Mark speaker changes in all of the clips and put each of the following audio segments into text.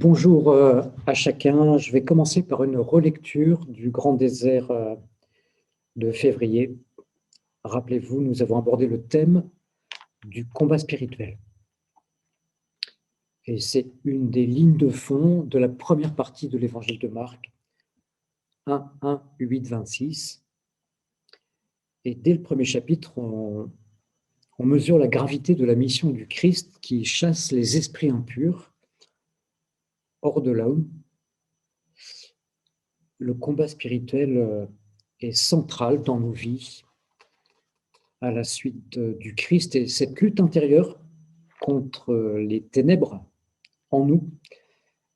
Speaker 1: Bonjour à chacun. Je vais commencer par une relecture du Grand Désert de février. Rappelez-vous, nous avons abordé le thème du combat spirituel. Et c'est une des lignes de fond de la première partie de l'évangile de Marc, 1, 8, 26. Et dès le premier chapitre, on mesure la gravité de la mission du Christ qui chasse les esprits impurs hors de l'homme. Le combat spirituel est central dans nos vies à la suite du Christ, et cette lutte intérieure contre les ténèbres en nous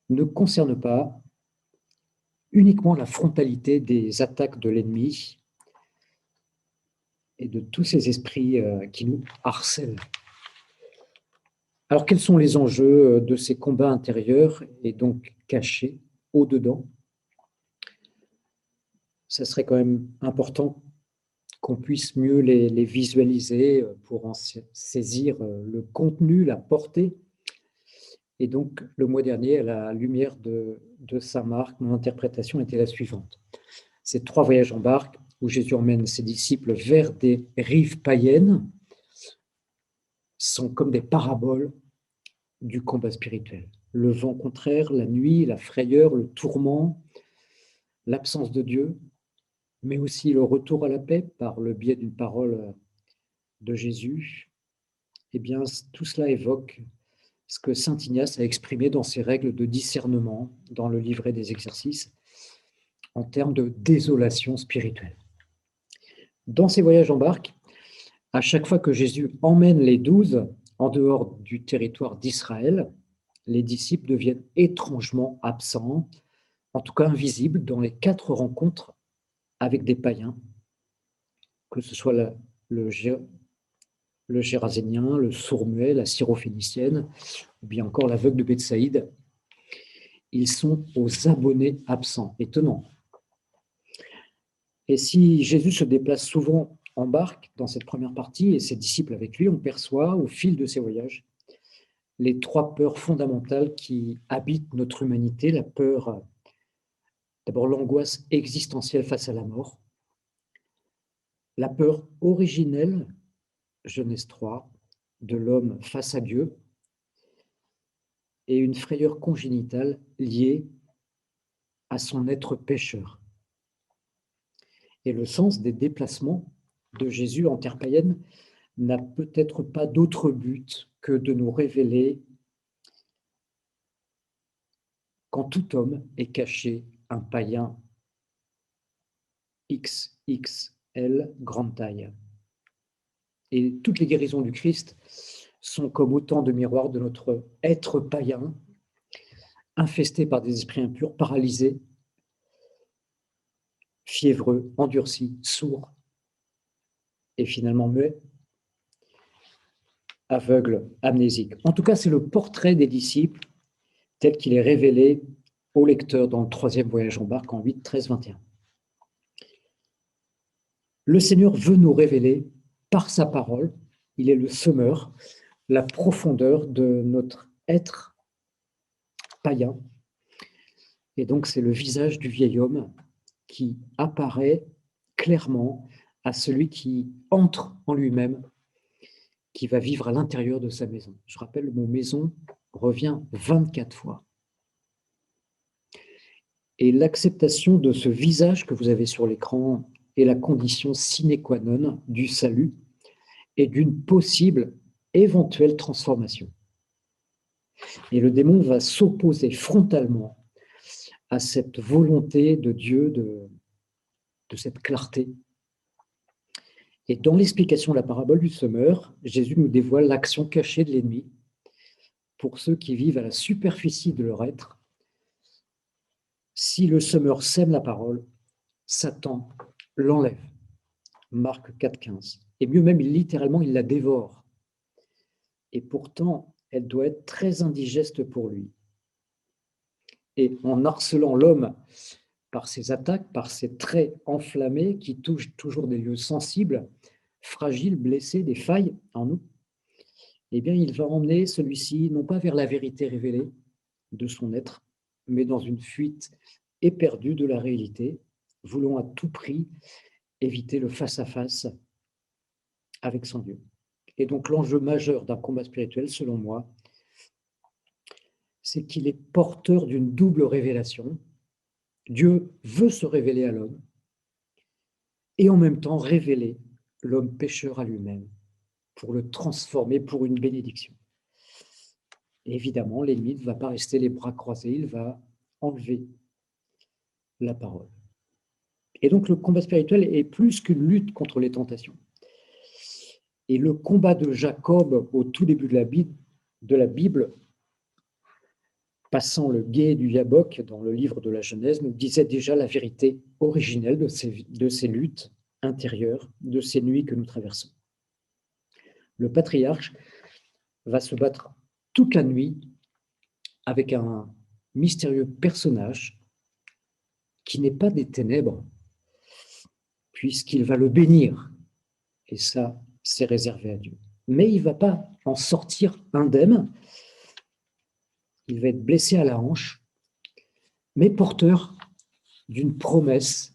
Speaker 1: ne concerne pas uniquement la frontalité des attaques de l'ennemi et de tous ces esprits qui nous harcèlent. Alors, quels sont les enjeux de ces combats intérieurs et donc cachés au-dedans? Ça serait quand même important qu'on puisse mieux les visualiser pour en saisir le contenu, la portée. Et donc, le mois dernier, à la lumière de saint Marc, mon interprétation était la suivante. Ces 3 voyages en barque où Jésus emmène ses disciples vers des rives païennes sont comme des paraboles du combat spirituel. Le vent contraire, la nuit, la frayeur, le tourment, l'absence de Dieu, mais aussi le retour à la paix par le biais d'une parole de Jésus. Eh bien, tout cela évoque ce que saint Ignace a exprimé dans ses règles de discernement dans le livret des exercices en termes de désolation spirituelle. Dans ces voyages en barque, à chaque fois que Jésus emmène les 12 en dehors du territoire d'Israël, les disciples deviennent étrangement absents, en tout cas invisibles, dans les 4 rencontres avec des païens, que ce soit le Gérasénien, le sourd-muet, la syrophénicienne, ou bien encore l'aveugle de Bethsaïde. Ils sont aux abonnés absents. Étonnant. Et si Jésus se déplace souvent en barque dans cette première partie et ses disciples avec lui, on perçoit au fil de ses voyages les 3 peurs fondamentales qui habitent notre humanité. La peur, d'abord l'angoisse existentielle face à la mort, la peur originelle, Genèse 3, de l'homme face à Dieu, et une frayeur congénitale liée à son être pécheur. Et le sens des déplacements de Jésus en terre païenne n'a peut-être pas d'autre but que de nous révéler qu'en tout homme est caché un païen XXL grande taille. Et toutes les guérisons du Christ sont comme autant de miroirs de notre être païen, infesté par des esprits impurs, paralysés, fiévreux, endurcis, sourds, et finalement muets, aveugles, amnésiques. En tout cas, c'est le portrait des disciples tel qu'il est révélé au lecteur dans le 3e voyage en barque en 8, 13, 21. Le Seigneur veut nous révéler par sa parole, il est le semeur, la profondeur de notre être païen. Et donc, c'est le visage du vieil homme qui apparaît clairement à celui qui entre en lui-même, qui va vivre à l'intérieur de sa maison. Je rappelle, le mot maison revient 24 fois. Et l'acceptation de ce visage que vous avez sur l'écran est la condition sine qua non du salut et d'une possible éventuelle transformation. Et le démon va s'opposer frontalement à cette volonté de Dieu, de cette clarté. Et dans l'explication de la parabole du semeur, Jésus nous dévoile l'action cachée de l'ennemi pour ceux qui vivent à la superficie de leur être. Si le semeur sème la parole, Satan l'enlève. Marc 4, 15. Et mieux même, littéralement, il la dévore. Et pourtant, elle doit être très indigeste pour lui. Et en harcelant l'homme par ses attaques, par ses traits enflammés qui touchent toujours des lieux sensibles, fragiles, blessés, des failles en nous, eh bien, il va emmener celui-ci, non pas vers la vérité révélée, de son être, mais dans une fuite éperdue de la réalité, voulant à tout prix éviter le face-à-face avec son Dieu. Et donc l'enjeu majeur d'un combat spirituel, selon moi, c'est qu'il est porteur d'une double révélation. Dieu veut se révéler à l'homme et en même temps révéler l'homme pécheur à lui-même pour le transformer pour une bénédiction. Et évidemment, l'ennemi ne va pas rester les bras croisés, il va enlever la parole. Et donc le combat spirituel est plus qu'une lutte contre les tentations. Et le combat de Jacob au tout début de la Bible, passant le gué du Yabok dans le livre de la Genèse, nous disait déjà la vérité originelle de ces luttes intérieures, de ces nuits que nous traversons. Le patriarche va se battre toute la nuit avec un mystérieux personnage qui n'est pas des ténèbres, puisqu'il va le bénir. Et ça, c'est réservé à Dieu. Mais il ne va pas en sortir indemne. Il va être blessé à la hanche, mais porteur d'une promesse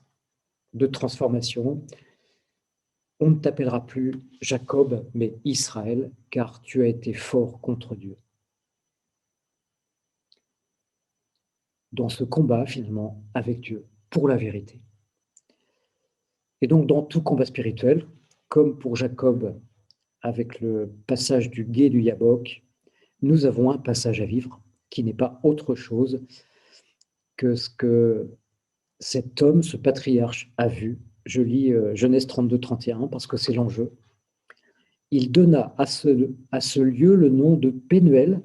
Speaker 1: de transformation. On ne t'appellera plus Jacob, mais Israël, car tu as été fort contre Dieu. Dans ce combat, finalement, avec Dieu, pour la vérité. Et donc, dans tout combat spirituel, comme pour Jacob, avec le passage du gué du Yabok, nous avons un passage à vivre qui n'est pas autre chose que ce que cet homme, ce patriarche, a vu. Je lis Genèse 32-31 parce que c'est l'enjeu. Il donna à ce lieu le nom de Pénuel,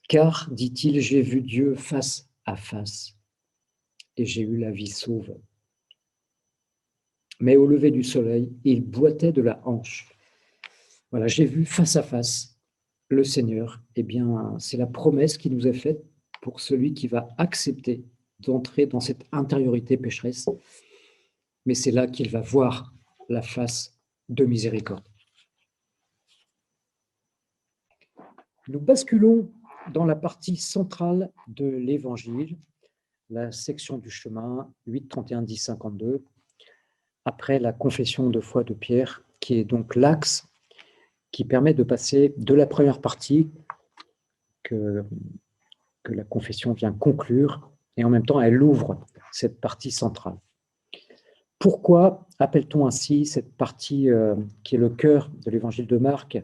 Speaker 1: car, dit-il, j'ai vu Dieu face à face et j'ai eu la vie sauve. Mais au lever du soleil, il boitait de la hanche. Voilà, j'ai vu face à face le Seigneur. Eh bien, c'est la promesse qui nous est faite pour celui qui va accepter d'entrer dans cette intériorité pécheresse. Mais c'est là qu'il va voir la face de miséricorde. Nous basculons dans la partie centrale de l'Évangile, la section du chemin 8, 31, 10, 52, après la confession de foi de Pierre, qui est donc l'axe qui permet de passer de la première partie que la confession vient conclure, et en même temps, elle ouvre cette partie centrale. Pourquoi appelle-t-on ainsi cette partie qui est le cœur de l'évangile de Marc,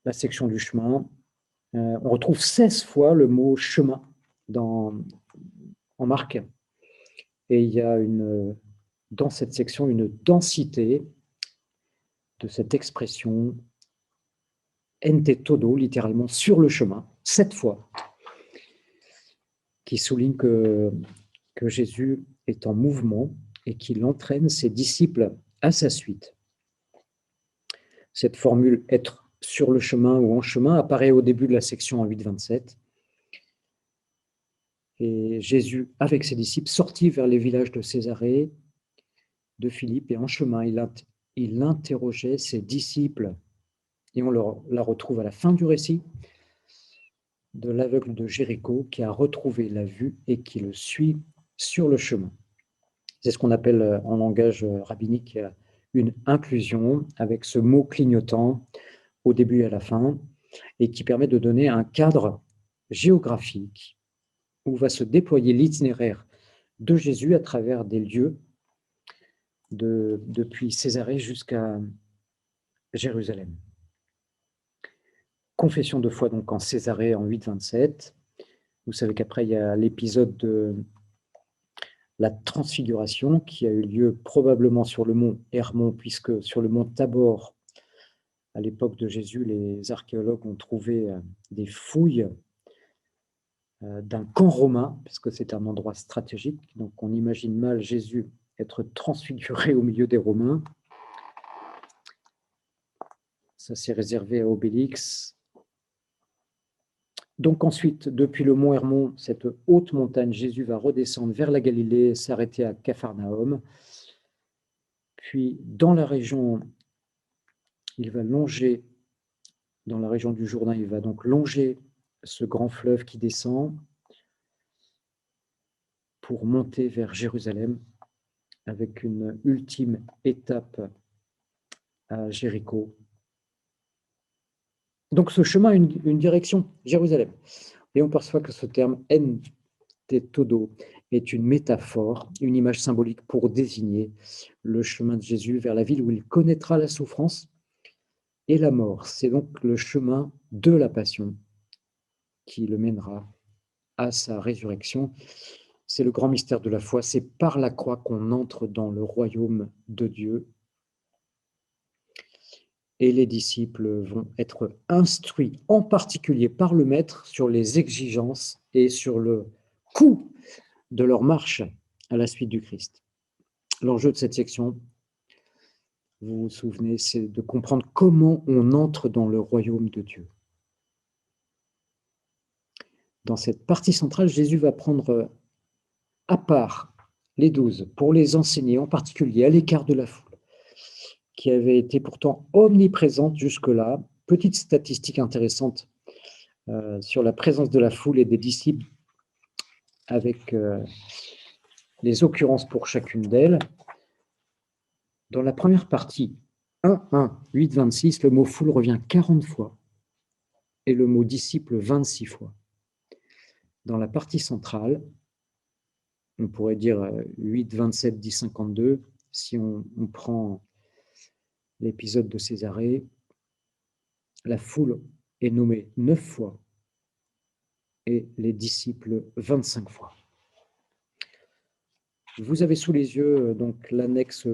Speaker 1: la section du chemin? On retrouve 16 fois le mot chemin en Marc, et il y a dans cette section une densité de cette expression ente todo, littéralement sur le chemin, 7 fois, qui souligne que Jésus est en mouvement et qu'il entraîne ses disciples à sa suite. Cette formule « être sur le chemin » ou « en chemin » apparaît au début de la section en 8-27. Et Jésus, avec ses disciples, sortit vers les villages de Césarée, de Philippe, et en chemin, il interrogeait ses disciples. Et on la retrouve à la fin du récit de l'aveugle de Jéricho qui a retrouvé la vue et qui le suit sur le chemin. C'est ce qu'on appelle en langage rabbinique une inclusion, avec ce mot clignotant au début et à la fin, et qui permet de donner un cadre géographique où va se déployer l'itinéraire de Jésus à travers des lieux depuis Césarée jusqu'à Jérusalem. Confession de foi donc en Césarée en 8-27. Vous savez qu'après, il y a l'épisode de la transfiguration qui a eu lieu probablement sur le mont Hermon, puisque sur le mont Tabor, à l'époque de Jésus, les archéologues ont trouvé des fouilles d'un camp romain, puisque c'est un endroit stratégique. Donc on imagine mal Jésus être transfiguré au milieu des Romains. Ça, c'est réservé à Obélix. Donc ensuite, depuis le mont Hermon, cette haute montagne, Jésus va redescendre vers la Galilée et s'arrêter à Capharnaüm. Puis dans la région, il va longer, dans la région du Jourdain, il va donc longer ce grand fleuve qui descend pour monter vers Jérusalem avec une ultime étape à Jéricho. Donc ce chemin a une direction, Jérusalem. Et on perçoit que ce terme en todo est une métaphore, une image symbolique pour désigner le chemin de Jésus vers la ville où il connaîtra la souffrance et la mort. C'est donc le chemin de la passion qui le mènera à sa résurrection. C'est le grand mystère de la foi, c'est par la croix qu'on entre dans le royaume de Dieu. Et les disciples vont être instruits, en particulier par le Maître, sur les exigences et sur le coût de leur marche à la suite du Christ. L'enjeu de cette section, vous vous souvenez, c'est de comprendre comment on entre dans le royaume de Dieu. Dans cette partie centrale, Jésus va prendre à part les 12 pour les enseigner, en particulier à l'écart de la foule, qui avait été pourtant omniprésente jusque-là. Petite statistique intéressante sur la présence de la foule et des disciples, avec les occurrences pour chacune d'elles. Dans la première partie, 1, 8, 26, le mot foule revient 40 fois et le mot disciple 26 fois. Dans la partie centrale, on pourrait dire 8, 27, 10, 52, si on prend l'épisode de Césarée, la foule est nommée 9 fois et les disciples 25 fois. Vous avez sous les yeux donc l'annexe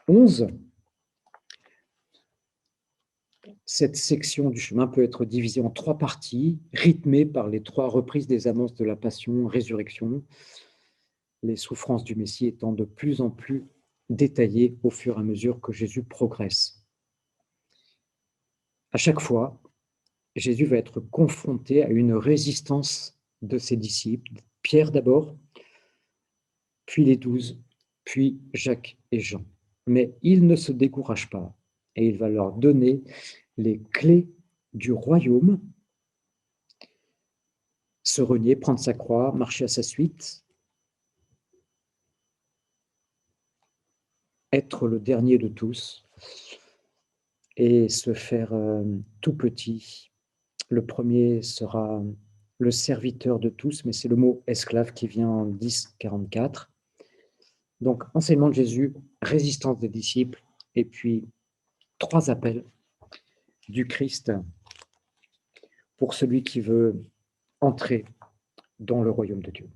Speaker 1: 11. Cette section du chemin peut être divisée en 3 parties, rythmée par les 3 reprises des annonces de la passion, résurrection, les souffrances du Messie étant de plus en plus détaillées au fur et à mesure que Jésus progresse. À chaque fois, Jésus va être confronté à une résistance de ses disciples, Pierre d'abord, puis les 12, puis Jacques et Jean. Mais il ne se décourage pas et il va leur donner les clés du royaume, se renier, prendre sa croix, marcher à sa suite, être le dernier de tous et se faire tout petit. Le premier sera le serviteur de tous, mais c'est le mot esclave qui vient en 10, 44. Donc, enseignement de Jésus, résistance des disciples, et puis 3 appels du Christ pour celui qui veut entrer dans le royaume de Dieu.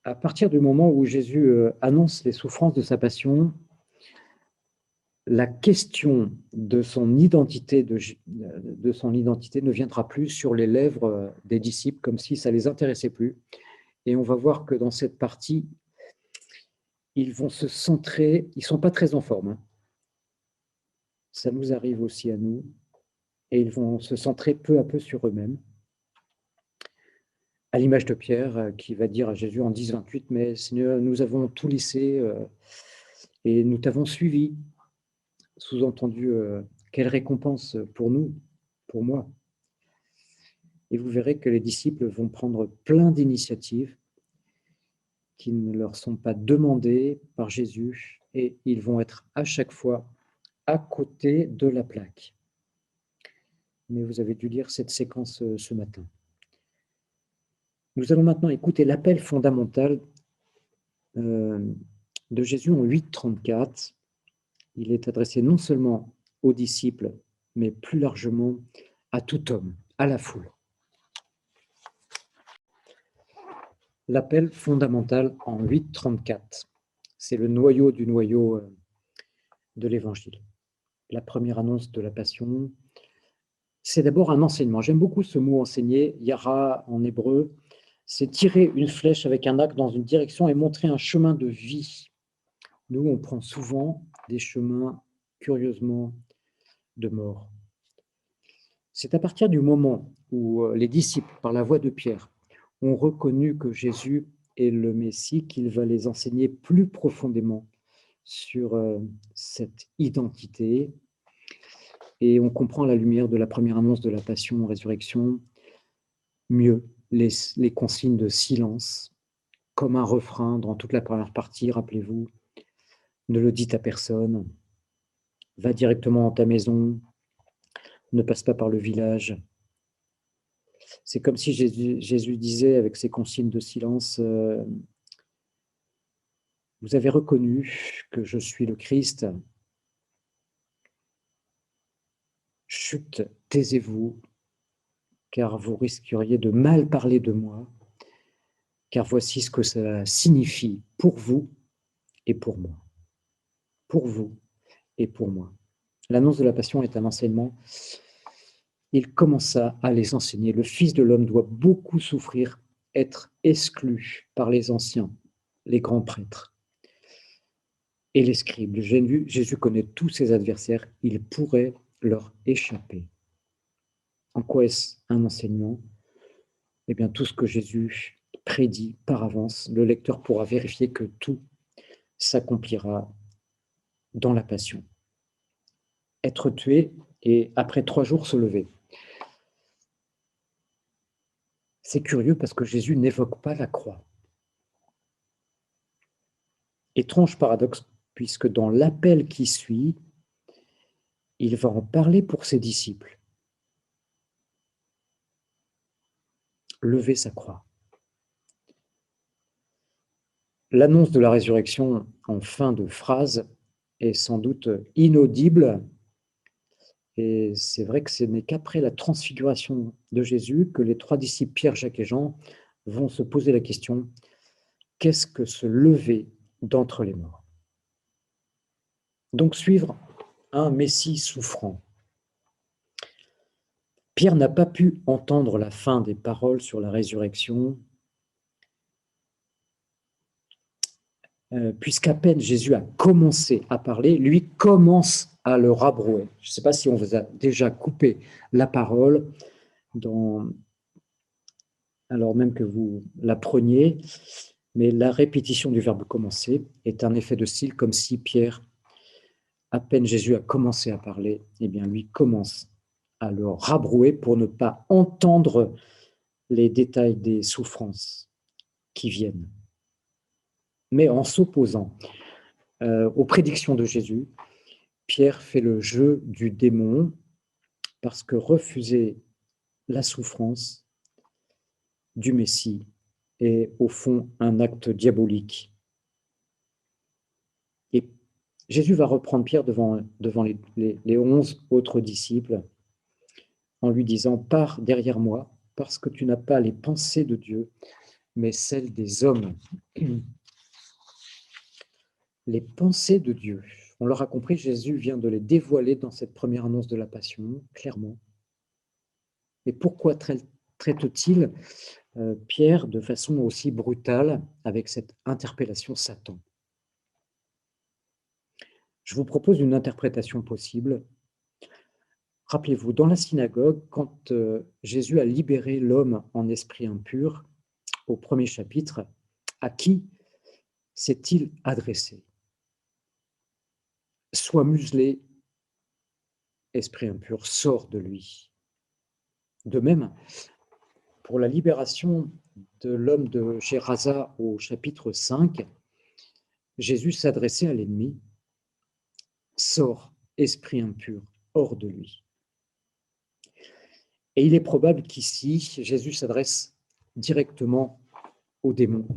Speaker 1: À partir du moment où Jésus annonce les souffrances de sa passion, la question de son identité, ne viendra plus sur les lèvres des disciples, comme si ça ne les intéressait plus. Et on va voir que dans cette partie, ils vont se centrer, ils ne sont pas très en forme. Ça nous arrive aussi à nous. Et ils vont se centrer peu à peu sur eux-mêmes. À l'image de Pierre, qui va dire à Jésus en 10, 28, « Mais Seigneur, nous avons tout laissé et nous t'avons suivi. » Sous-entendu, quelle récompense pour nous, pour moi. Et vous verrez que les disciples vont prendre plein d'initiatives qui ne leur sont pas demandées par Jésus et ils vont être à chaque fois à côté de la plaque. Mais vous avez dû lire cette séquence ce matin. Nous allons maintenant écouter l'appel fondamental de Jésus en 8,34. Il est adressé non seulement aux disciples, mais plus largement à tout homme, à la foule. L'appel fondamental en 8,34. C'est le noyau du noyau de l'Évangile. La première annonce de la Passion, c'est d'abord un enseignement. J'aime beaucoup ce mot enseigner, yara en hébreu. C'est tirer une flèche avec un arc dans une direction et montrer un chemin de vie. Nous, on prend souvent des chemins, curieusement, de mort. C'est à partir du moment où les disciples, par la voix de Pierre, ont reconnu que Jésus est le Messie, qu'il va les enseigner plus profondément sur cette identité. et on comprend à la lumière de la première annonce de la Passion, résurrection, mieux les consignes de silence, comme un refrain dans toute la première partie, rappelez-vous, ne le dites à personne, va directement dans ta maison, ne passe pas par le village. C'est comme si Jésus disait avec ses consignes de silence, vous avez reconnu que je suis le Christ, chut, taisez-vous, car vous risqueriez de mal parler de moi, car voici ce que ça signifie pour vous et pour moi. Pour vous et pour moi. L'annonce de la Passion est un enseignement. Il commença à les enseigner. Le Fils de l'homme doit beaucoup souffrir, être exclu par les anciens, les grands prêtres et les scribes. Jésus connaît tous ses adversaires. Il pourrait leur échapper. En quoi est-ce un enseignement? Eh bien, tout ce que Jésus prédit par avance, le lecteur pourra vérifier que tout s'accomplira dans la Passion. Être tué et après 3 jours se lever. C'est curieux parce que Jésus n'évoque pas la croix. Étrange paradoxe, puisque dans l'appel qui suit, il va en parler pour ses disciples. Lever sa croix. L'annonce de la résurrection en fin de phrase est sans doute inaudible, et c'est vrai que ce n'est qu'après la transfiguration de Jésus que les 3 disciples, Pierre, Jacques et Jean, vont se poser la question, qu'est-ce que se lever d'entre les morts? Donc suivre un Messie souffrant. Pierre n'a pas pu entendre la fin des paroles sur la résurrection, puisqu'à peine Jésus a commencé à parler, lui commence à le rabrouer. Je ne sais pas si on vous a déjà coupé la parole, alors même que vous la preniez, mais la répétition du verbe commencer est un effet de style, comme si Pierre, à peine Jésus a commencé à parler, eh bien lui commence à le rabrouer pour ne pas entendre les détails des souffrances qui viennent. Mais en s'opposant aux prédictions de Jésus, Pierre fait le jeu du démon parce que refuser la souffrance du Messie est au fond un acte diabolique. Et Jésus va reprendre Pierre devant les 11 autres disciples en lui disant « Pars derrière moi, parce que tu n'as pas les pensées de Dieu, mais celles des hommes. » Les pensées de Dieu. On l'aura compris, Jésus vient de les dévoiler dans cette première annonce de la Passion, clairement. Et pourquoi traite-t-il Pierre de façon aussi brutale avec cette interpellation Satan? Je vous propose une interprétation possible. Rappelez-vous, dans la synagogue, quand Jésus a libéré l'homme en esprit impur, au premier chapitre, à qui s'est-il adressé? Sois muselé, esprit impur, sors de lui. De même, pour la libération de l'homme de Gérasa au chapitre 5, Jésus s'adressait à l'ennemi, sors, esprit impur, hors de lui. Et il est probable qu'ici, Jésus s'adresse directement au démon,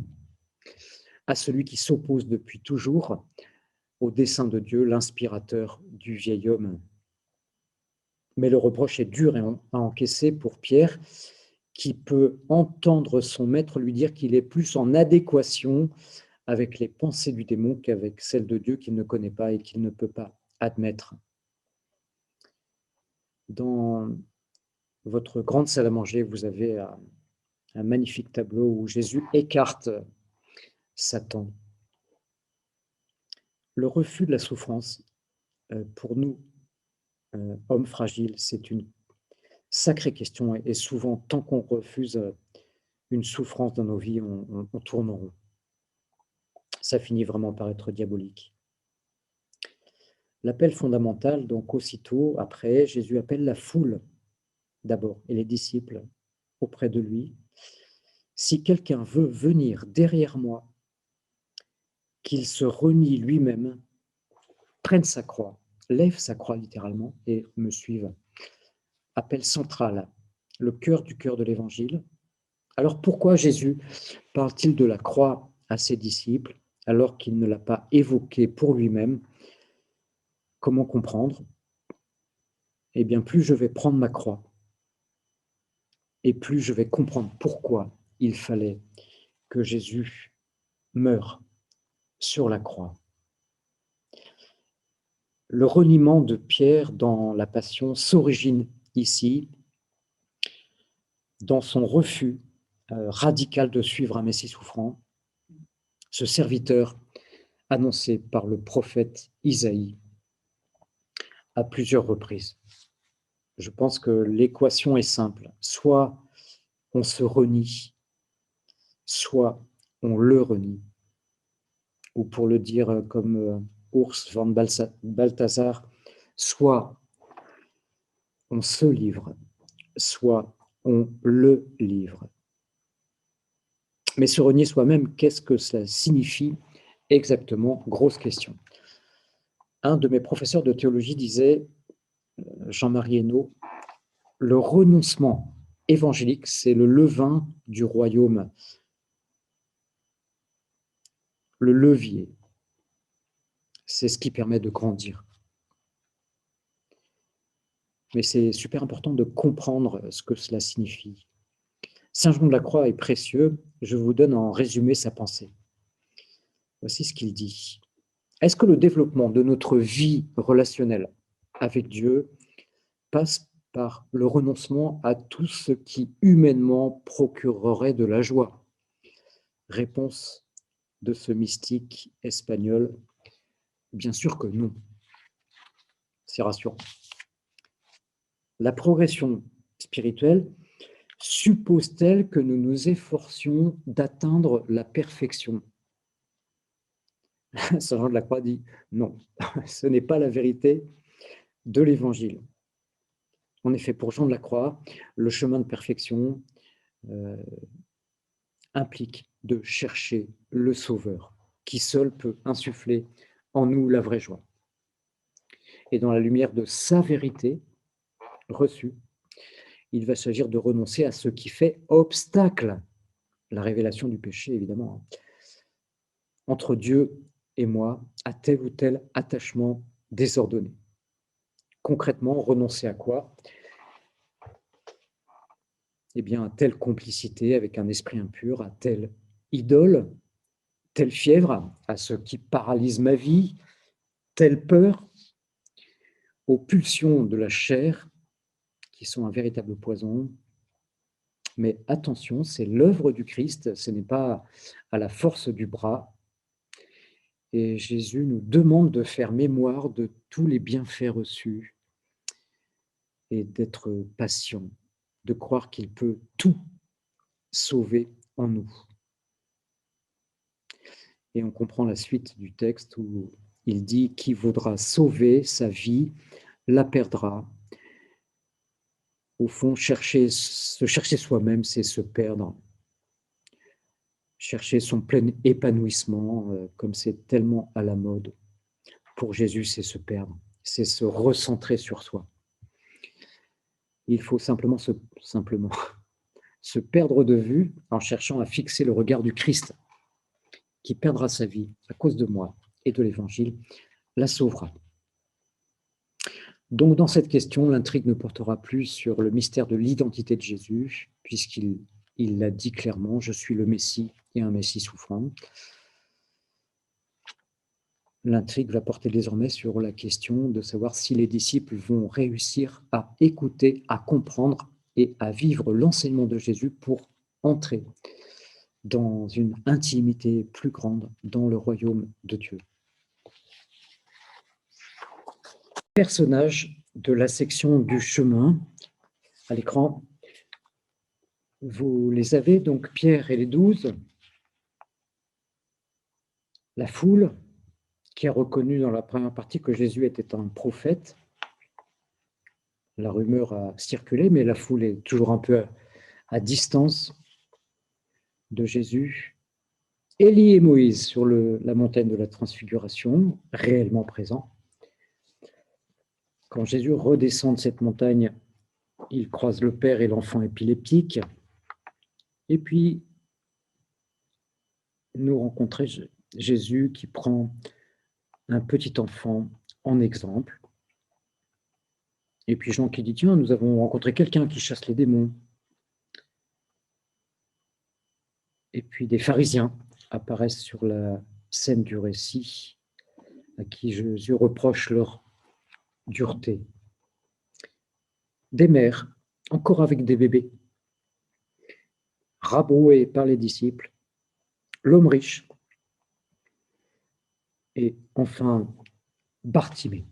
Speaker 1: à celui qui s'oppose depuis toujours au dessein de Dieu, l'inspirateur du vieil homme. Mais le reproche est dur à encaisser pour Pierre, qui peut entendre son maître lui dire qu'il est plus en adéquation avec les pensées du démon qu'avec celles de Dieu qu'il ne connaît pas et qu'il ne peut pas admettre. Dans votre grande salle à manger, vous avez un magnifique tableau où Jésus écarte Satan. Le refus de la souffrance, pour nous, hommes fragiles, c'est une sacrée question et souvent, tant qu'on refuse une souffrance dans nos vies, on tourne en rond. Ça finit vraiment par être diabolique. L'appel fondamental, donc aussitôt après, Jésus appelle la foule d'abord et les disciples auprès de lui. Si quelqu'un veut venir derrière moi, qu'il se renie lui-même, prenne sa croix, lève sa croix littéralement et me suive. Appel central, le cœur du cœur de l'évangile. Alors pourquoi Jésus parle-t-il de la croix à ses disciples alors qu'il ne l'a pas évoqué pour lui-même? Comment comprendre? Eh bien, plus je vais prendre ma croix et plus je vais comprendre pourquoi il fallait que Jésus meure sur la croix. Le reniement de Pierre dans la Passion s'origine ici dans son refus radical de suivre un Messie souffrant, ce serviteur annoncé par le prophète Isaïe à plusieurs reprises. Je pense que l'équation est simple. Soit on se renie, soit on le renie. Ou pour le dire comme Urs von Balthasar, soit on se livre, soit on le livre. Mais se renier soi-même, qu'est-ce que ça signifie exactement? Grosse question. Un de mes professeurs de théologie disait, Jean-Marie Hainaut, le renoncement évangélique, c'est le levain du royaume, le levier. C'est ce qui permet de grandir. Mais c'est super important de comprendre ce que cela signifie. Saint Jean de la Croix est précieux. Je vous donne en résumé sa pensée. Voici ce qu'il dit. Est-ce que le développement de notre vie relationnelle avec Dieu passe par le renoncement à tout ce qui humainement procurerait de la joie? Réponse de ce mystique espagnol, bien sûr que non. C'est rassurant. La progression spirituelle suppose-t-elle que nous nous efforcions d'atteindre la perfection? Saint Jean de la Croix dit non, ce n'est pas la vérité de l'Évangile. En effet, pour Jean de la Croix, le chemin de perfection implique de chercher le Sauveur, qui seul peut insuffler en nous la vraie joie. Et dans la lumière de sa vérité reçue, il va s'agir de renoncer à ce qui fait obstacle, la révélation du péché évidemment, entre Dieu et moi, à tel ou tel attachement désordonné. Concrètement, renoncer à quoi? Eh bien, à telle complicité avec un esprit impur, à telle idole, telle fièvre, à ce qui paralyse ma vie, telle peur, aux pulsions de la chair, qui sont un véritable poison. Mais attention, c'est l'œuvre du Christ, ce n'est pas à la force du bras. Et Jésus nous demande de faire mémoire de tous les bienfaits reçus et d'être patient, de croire qu'il peut tout sauver en nous. Et on comprend la suite du texte où il dit « Qui voudra sauver sa vie, la perdra ». Au fond, se chercher soi-même, c'est se perdre. Chercher son plein épanouissement, comme c'est tellement à la mode. Pour Jésus, c'est se perdre, c'est se recentrer sur soi. Il faut simplement se perdre de vue en cherchant à fixer le regard du Christ, qui perdra sa vie à cause de moi et de l'Évangile, la sauvera. Donc, dans cette question, l'intrigue ne portera plus sur le mystère de l'identité de Jésus, puisqu'il l'a dit clairement, je suis le Messie et un Messie souffrant. L'intrigue va porter désormais sur la question de savoir si les disciples vont réussir à écouter, à comprendre et à vivre l'enseignement de Jésus pour entrer dans une intimité plus grande dans le royaume de Dieu. Personnages de la section du chemin à l'écran. Vous les avez, donc Pierre et les 12, la foule, qui a reconnu dans la première partie que Jésus était un prophète. La rumeur a circulé, mais la foule est toujours un peu à distance de Jésus. Élie et Moïse sur la montagne de la Transfiguration, réellement présents. Quand Jésus redescend de cette montagne, il croise le père et l'enfant épileptique. Et puis, nous rencontrons Jésus qui prend un petit enfant en exemple. Et puis Jean qui dit, tiens, nous avons rencontré quelqu'un qui chasse les démons. Et puis des pharisiens apparaissent sur la scène du récit, à qui Jésus reproche leur dureté. Des mères, encore avec des bébés, rabroués par les disciples, l'homme riche, et enfin Bartimée.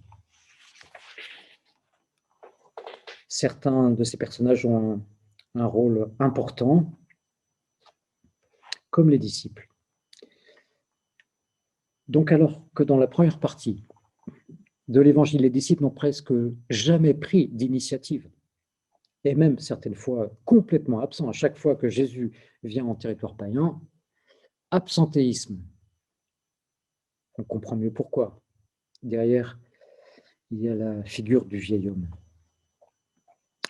Speaker 1: Certains de ces personnages ont un rôle important, comme les disciples. Donc alors que dans la première partie de l'Évangile, les disciples n'ont presque jamais pris d'initiative, et même certaines fois complètement absents, à chaque fois que Jésus vient en territoire païen, absentéisme. On comprend mieux pourquoi. Derrière, il y a la figure du vieil homme.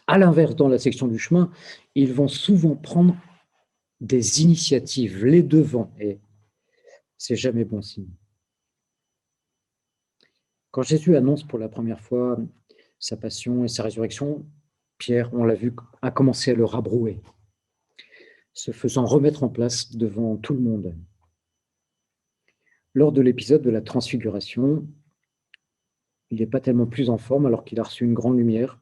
Speaker 1: À l'inverse, dans la section du chemin, ils vont souvent prendre des initiatives, les devants, et c'est jamais bon signe. Quand Jésus annonce pour la première fois sa passion et sa résurrection, Pierre, on l'a vu, a commencé à le rabrouer, se faisant remettre en place devant tout le monde. Lors de l'épisode de la Transfiguration, il n'est pas tellement plus en forme alors qu'il a reçu une grande lumière.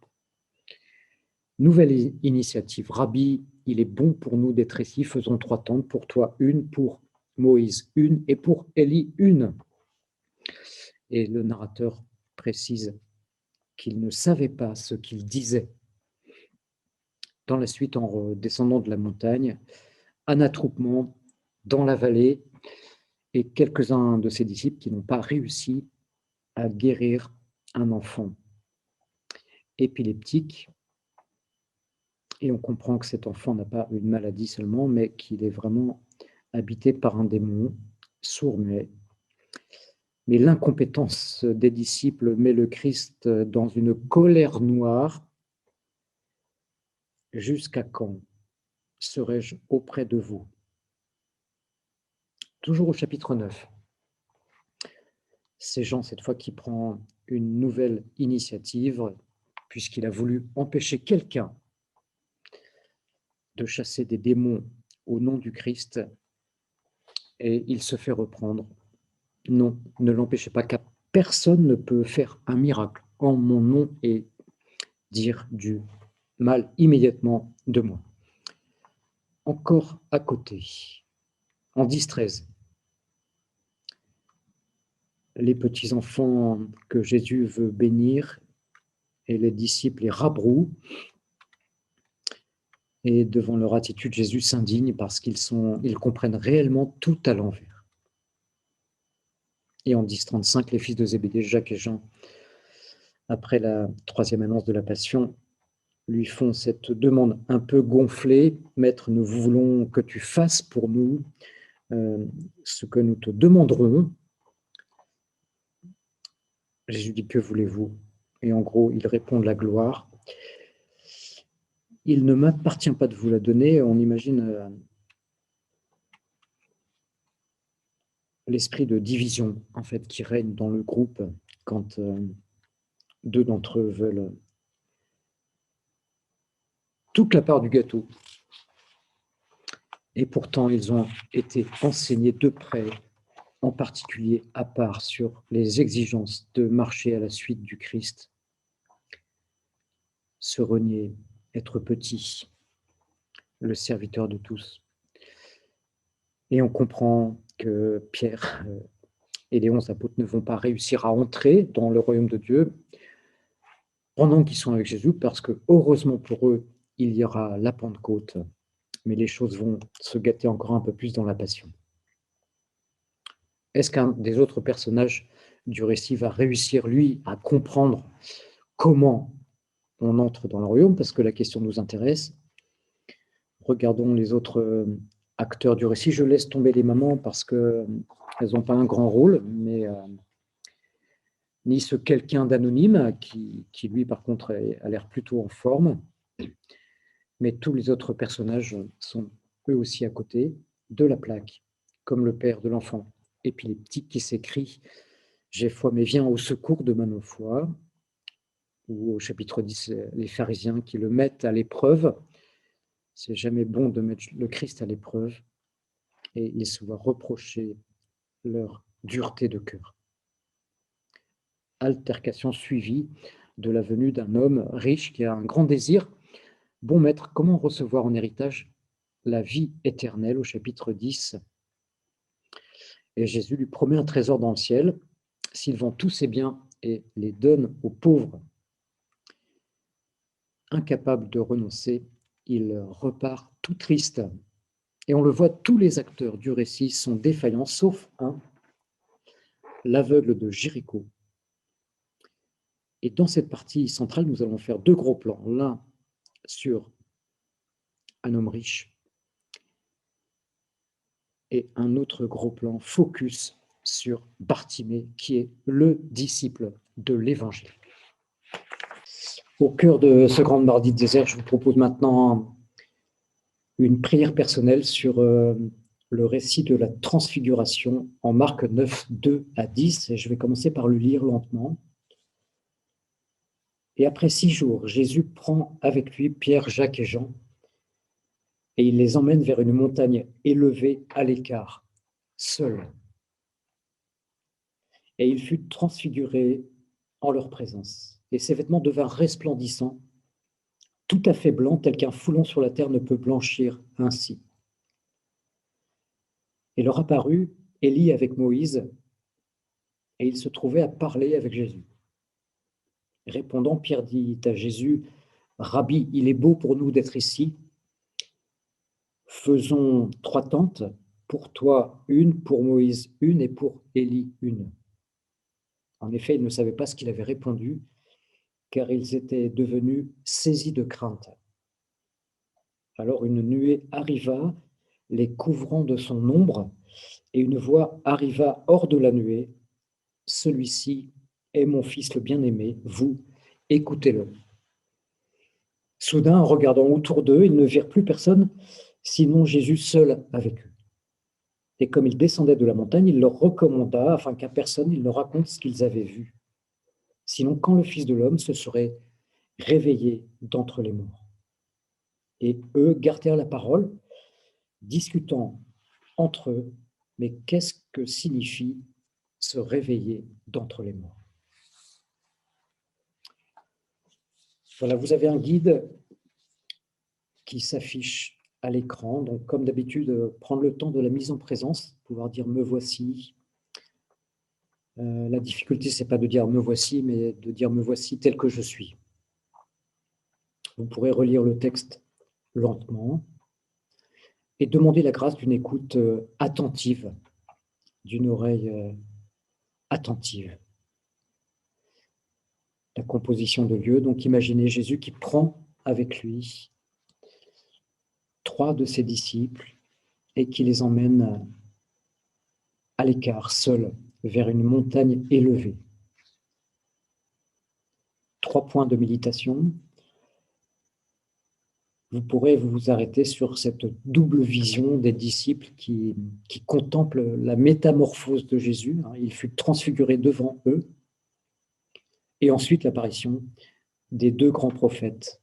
Speaker 1: Nouvelle initiative. Rabbi, il est bon pour nous d'être ici, faisons 3 tentes, pour toi une, pour Moïse une, et pour Élie une. Et le narrateur précise qu'il ne savait pas ce qu'il disait. Dans la suite, en descendant de la montagne, un attroupement dans la vallée et quelques-uns de ses disciples qui n'ont pas réussi à guérir un enfant épileptique. Et on comprend que cet enfant n'a pas une maladie seulement, mais qu'il est vraiment habité par un démon sourd-muet. Mais l'incompétence des disciples met le Christ dans une colère noire. Jusqu'à quand serai-je auprès de vous? Toujours au chapitre 9. C'est Jean, cette fois, qui prend une nouvelle initiative, puisqu'il a voulu empêcher quelqu'un de chasser des démons au nom du Christ, et il se fait reprendre. Non, ne l'empêchez pas, car personne ne peut faire un miracle en mon nom et dire du mal immédiatement de moi. Encore à côté, en 10-13, les petits-enfants que Jésus veut bénir et les disciples les rabrouent. Et devant leur attitude, Jésus s'indigne parce ils comprennent réellement tout à l'envers. Et en 10-35, les fils de Zébédée, Jacques et Jean, après la 3e annonce de la Passion, lui font cette demande un peu gonflée. Maître, nous voulons que tu fasses pour nous ce que nous te demanderons. Jésus dit, que voulez-vous? Et en gros, il répond de la gloire. Il ne m'appartient pas de vous la donner. On imagine l'esprit de division, en fait, qui règne dans le groupe quand 2 d'entre eux veulent toute la part du gâteau. Et pourtant, ils ont été enseignés de près, en particulier à part sur les exigences de marcher à la suite du Christ, se renier, être petit, le serviteur de tous. Et on comprend que Pierre et les 11 apôtres ne vont pas réussir à entrer dans le royaume de Dieu pendant qu'ils sont avec Jésus, parce que heureusement pour eux, il y aura la Pentecôte, mais les choses vont se gâter encore un peu plus dans la Passion. Est-ce qu'un des autres personnages du récit va réussir, lui, à comprendre comment on entre dans le royaume, parce que la question nous intéresse. Regardons les autres acteurs du récit. Je laisse tomber les mamans parce qu'elles n'ont pas un grand rôle, mais ni ce quelqu'un d'anonyme qui, lui, par contre, a l'air plutôt en forme. Mais tous les autres personnages sont eux aussi à côté de la plaque, comme le père de l'enfant. Et puis les petits qui s'écrient « J'ai foi, mais viens au secours de ma non-foi », ou au chapitre 10, les pharisiens qui le mettent à l'épreuve. C'est jamais bon de mettre le Christ à l'épreuve, et il se voit reprocher leur dureté de cœur. Altercation suivie de la venue d'un homme riche qui a un grand désir. Bon maître, comment recevoir en héritage la vie éternelle au chapitre 10? Et Jésus lui promet un trésor dans le ciel. S'il vend tous ses biens et les donne aux pauvres, incapable de renoncer, il repart tout triste. Et on le voit, tous les acteurs du récit sont défaillants, sauf un, l'aveugle de Jéricho. Et dans cette partie centrale, nous allons faire deux gros plans. L'un sur un homme riche et un autre gros plan focus sur Bartimée, qui est le disciple de l'Évangile. Au cœur de ce grand mardi de désert, je vous propose maintenant une prière personnelle sur le récit de la transfiguration en Marc 9, 2 à 10. Et je vais commencer par le lire lentement. Et après 6 jours, Jésus prend avec lui Pierre, Jacques et Jean, et il les emmène vers une montagne élevée à l'écart, seul. Et il fut transfiguré en leur présence. Et ses vêtements devinrent resplendissants, tout à fait blancs, tel qu'un foulon sur la terre ne peut blanchir ainsi. Et leur apparut Élie avec Moïse, et il se trouvait à parler avec Jésus. Répondant, Pierre dit à Jésus, « Rabbi, il est beau pour nous d'être ici. Faisons 3 tentes, pour toi une, pour Moïse une et pour Élie une. » En effet, ils ne savaient pas ce qu'il avait répondu, car ils étaient devenus saisis de crainte. Alors une nuée arriva, les couvrant de son ombre, et une voix arriva hors de la nuée, « Celui-ci est mon fils le bien-aimé, vous, écoutez-le. » Soudain, en regardant autour d'eux, ils ne virent plus personne, sinon Jésus seul avec eux. Et comme ils descendaient de la montagne, il leur recommanda, afin qu'à personne ils ne racontent ce qu'ils avaient vu. Sinon, quand le Fils de l'homme se serait réveillé d'entre les morts. Et eux gardèrent la parole, discutant entre eux, mais qu'est-ce que signifie se réveiller d'entre les morts? Voilà, vous avez un guide qui s'affiche à l'écran. Donc, comme d'habitude, prendre le temps de la mise en présence, pouvoir dire « me voici ». La difficulté, c'est pas de dire « me voici », mais de dire « me voici tel que je suis ». Vous pourrez relire le texte lentement et demander la grâce d'une écoute attentive, d'une oreille attentive. La composition de lieu, donc imaginez Jésus qui prend avec lui 3 de ses disciples et qui les emmène à l'écart, seuls, vers une montagne élevée. 3 points de méditation. Vous pourrez vous arrêter sur cette double vision des disciples qui contemplent la métamorphose de Jésus. Il fut transfiguré devant eux. Et ensuite l'apparition des 2 grands prophètes.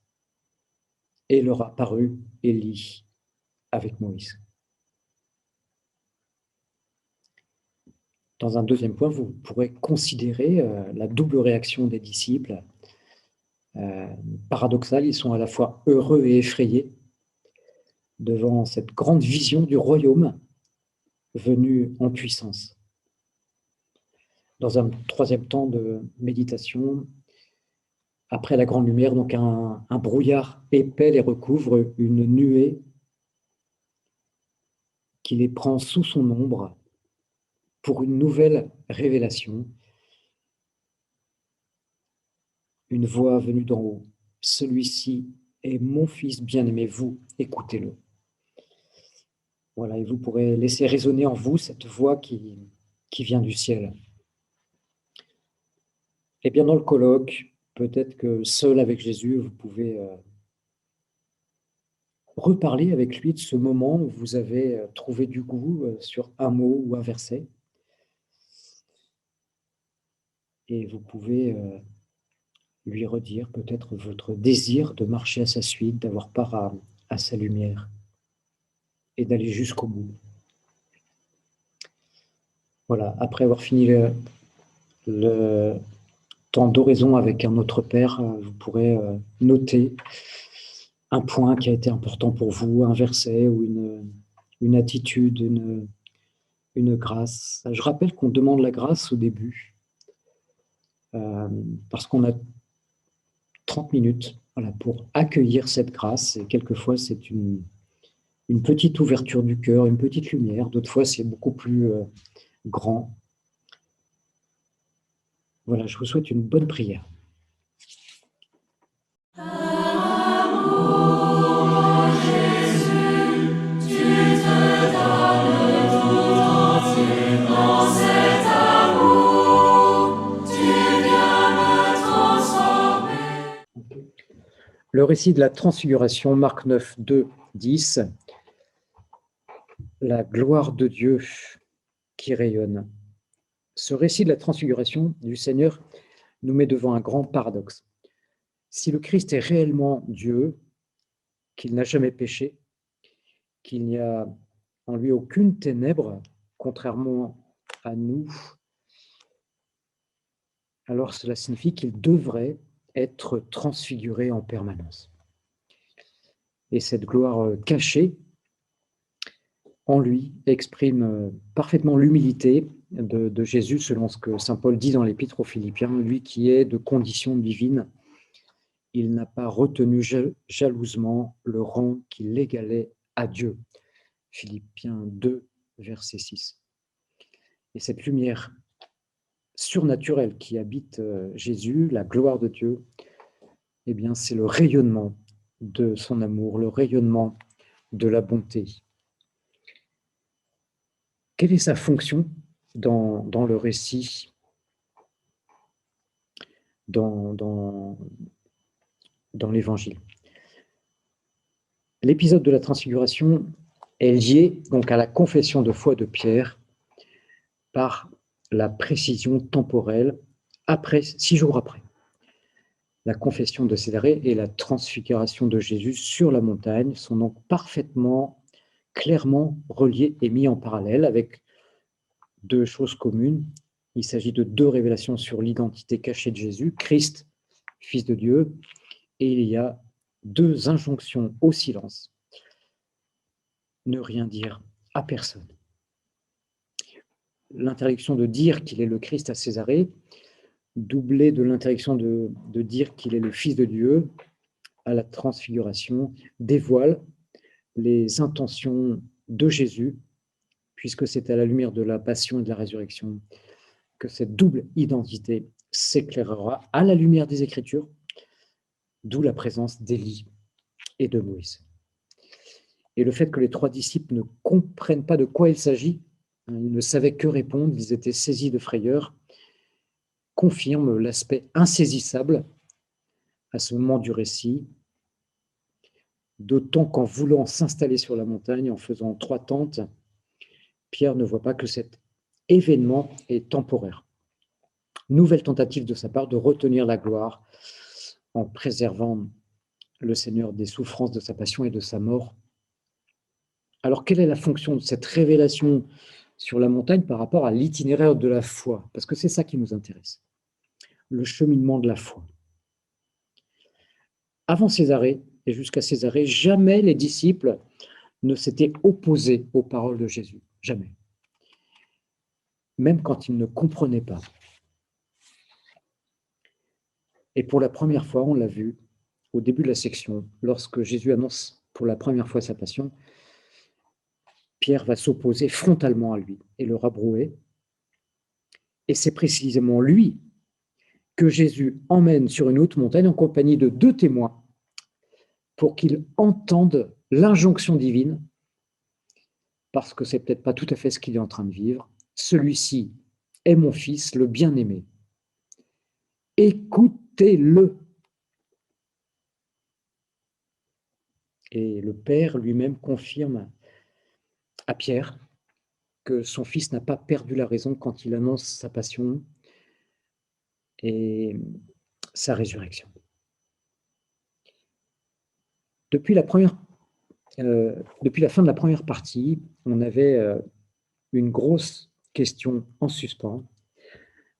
Speaker 1: Et leur apparut Élie avec Moïse. Dans un deuxième point, vous pourrez considérer la double réaction des disciples. Paradoxal, ils sont à la fois heureux et effrayés devant cette grande vision du royaume venu en puissance. Dans un troisième temps de méditation, après la grande lumière, donc un brouillard épais les recouvre, une nuée qui les prend sous son ombre pour une nouvelle révélation. une voix venue d'en haut. Celui-ci est mon fils bien-aimé, vous, écoutez-le. Voilà, et vous pourrez laisser résonner en vous cette voix qui vient du ciel. Et bien dans le colloque, peut-être que seul avec Jésus, vous pouvez reparler avec lui de ce moment où vous avez trouvé du goût sur un mot ou un verset. Et vous pouvez lui redire peut-être votre désir de marcher à sa suite, d'avoir part à sa lumière et d'aller jusqu'au bout. Voilà, après avoir fini le temps d'oraison avec un autre père, vous pourrez noter un point qui a été important pour vous, un verset ou une attitude, une grâce. Je rappelle qu'on demande la grâce au début, parce qu'on a 30 minutes voilà, pour accueillir cette grâce. Et quelquefois, c'est une petite ouverture du cœur, une petite lumière. D'autres fois, c'est beaucoup plus grand. Voilà, je vous souhaite une bonne prière. Le récit de la transfiguration, Marc 9, 2, 10. La gloire de Dieu qui rayonne. Ce récit de la transfiguration du Seigneur nous met devant un grand paradoxe. Si le Christ est réellement Dieu, qu'il n'a jamais péché, qu'il n'y a en lui aucune ténèbre, contrairement à nous, alors cela signifie qu'il devrait être transfiguré en permanence. Et cette gloire cachée en lui exprime parfaitement l'humilité de Jésus, selon ce que saint Paul dit dans l'Épître aux Philippiens, lui qui est de condition divine. Il n'a pas retenu jalousement le rang qui l'égalait à Dieu. Philippiens 2, verset 6. Et cette lumière surnaturelle qui habite Jésus, la gloire de Dieu, eh bien, c'est le rayonnement de son amour, le rayonnement de la bonté. Quelle est sa fonction dans le récit, dans l'Évangile? L'épisode de la Transfiguration est lié donc à la confession de foi de Pierre par la précision temporelle 6 jours après. La confession de Césarée et la transfiguration de Jésus sur la montagne sont donc parfaitement, clairement reliés et mis en parallèle avec deux choses communes. Il s'agit de deux révélations sur l'identité cachée de Jésus, Christ, Fils de Dieu, et il y a deux injonctions au silence. Ne rien dire à personne. L'interdiction de dire qu'il est le Christ à Césarée, doublée de l'interdiction de dire qu'il est le Fils de Dieu à la transfiguration, dévoile les intentions de Jésus, puisque c'est à la lumière de la passion et de la résurrection que cette double identité s'éclairera à la lumière des Écritures, d'où la présence d'Élie et de Moïse. Et le fait que les trois disciples ne comprennent pas de quoi il s'agit, ils ne savaient que répondre, ils étaient saisis de frayeur, confirme l'aspect insaisissable à ce moment du récit, d'autant qu'en voulant s'installer sur la montagne, en faisant 3 tentes, Pierre ne voit pas que cet événement est temporaire. Nouvelle tentative de sa part de retenir la gloire en préservant le Seigneur des souffrances de sa passion et de sa mort. Alors, quelle est la fonction de cette révélation sur la montagne par rapport à l'itinéraire de la foi? Parce que c'est ça qui nous intéresse, le cheminement de la foi. Avant Césarée et jusqu'à Césarée, jamais les disciples ne s'étaient opposés aux paroles de Jésus, jamais. Même quand ils ne comprenaient pas. Et pour la première fois, on l'a vu au début de la section, lorsque Jésus annonce pour la première fois sa passion, Pierre va s'opposer frontalement à lui et le rabrouer. Et c'est précisément lui que Jésus emmène sur une haute montagne en compagnie de 2 témoins pour qu'ils entendent l'injonction divine, parce que c'est peut-être pas tout à fait ce qu'il est en train de vivre. Celui-ci est mon fils, le bien-aimé. Écoutez-le. Et le Père lui-même confirme à Pierre que son fils n'a pas perdu la raison quand il annonce sa passion et sa résurrection. Depuis la fin de la première partie, on avait une grosse question en suspens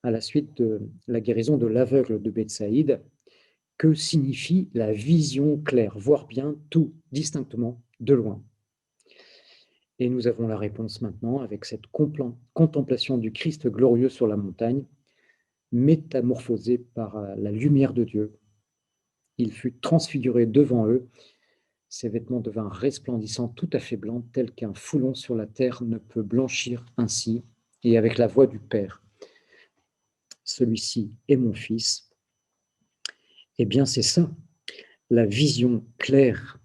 Speaker 1: à la suite de la guérison de l'aveugle de Bethsaïde. Que signifie la vision claire, voir bien tout distinctement de loin? Et nous avons la réponse maintenant avec cette contemplation du Christ glorieux sur la montagne, métamorphosé par la lumière de Dieu. Il fut transfiguré devant eux. Ses vêtements devinrent resplendissants, tout à fait blancs, tel qu'un foulon sur la terre ne peut blanchir ainsi. Et avec la voix du Père, celui-ci est mon fils. Eh bien, c'est ça, la vision claire.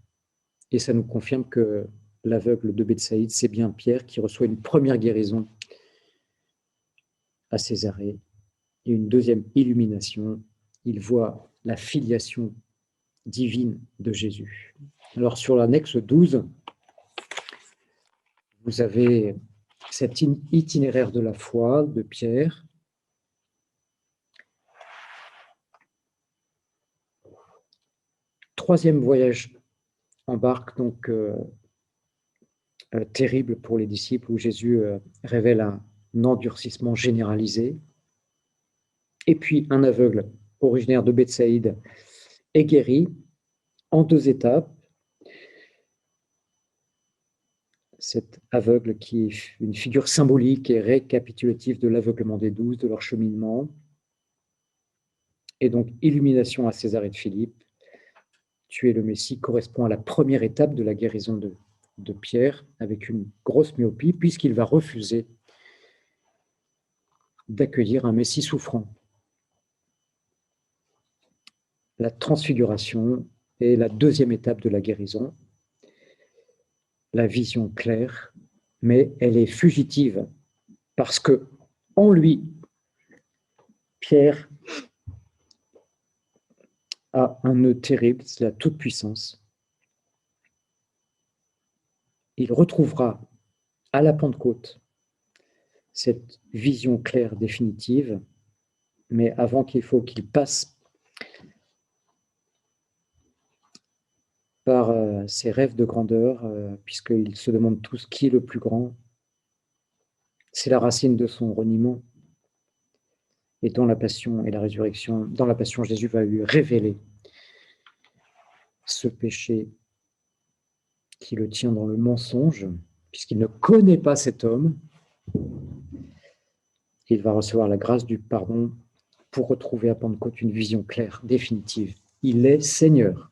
Speaker 1: Et ça nous confirme que l'aveugle de Bethsaïde, c'est bien Pierre qui reçoit une première guérison à Césarée et une deuxième illumination. Il voit la filiation divine de Jésus. Alors, sur l'annexe 12, vous avez cet itinéraire de la foi de Pierre. Troisième voyage embarque donc terrible pour les disciples où Jésus révèle un endurcissement généralisé. Et puis un aveugle originaire de Bethsaïde est guéri en 2 étapes. Cet aveugle qui est une figure symbolique et récapitulative de l'aveuglement des 12, de leur cheminement. Et donc illumination à Césarée de Philippe. Tu es le Messie correspond à la première étape de la guérison de Pierre, avec une grosse myopie, puisqu'il va refuser d'accueillir un Messie souffrant. La transfiguration est la deuxième étape de la guérison. La vision claire, mais elle est fugitive, parce que en lui, Pierre a un nœud terrible, c'est la toute-puissance. Il retrouvera à la Pentecôte cette vision claire définitive, mais avant qu'il faut qu'il passe par ses rêves de grandeur, puisqu'il se demande tous qui est le plus grand. C'est la racine de son reniement. Et dans la passion et la résurrection, dans la passion, Jésus va lui révéler ce péché qui le tient dans le mensonge, puisqu'il ne connaît pas cet homme. Il va recevoir la grâce du pardon pour retrouver à Pentecôte une vision claire, définitive. Il est Seigneur.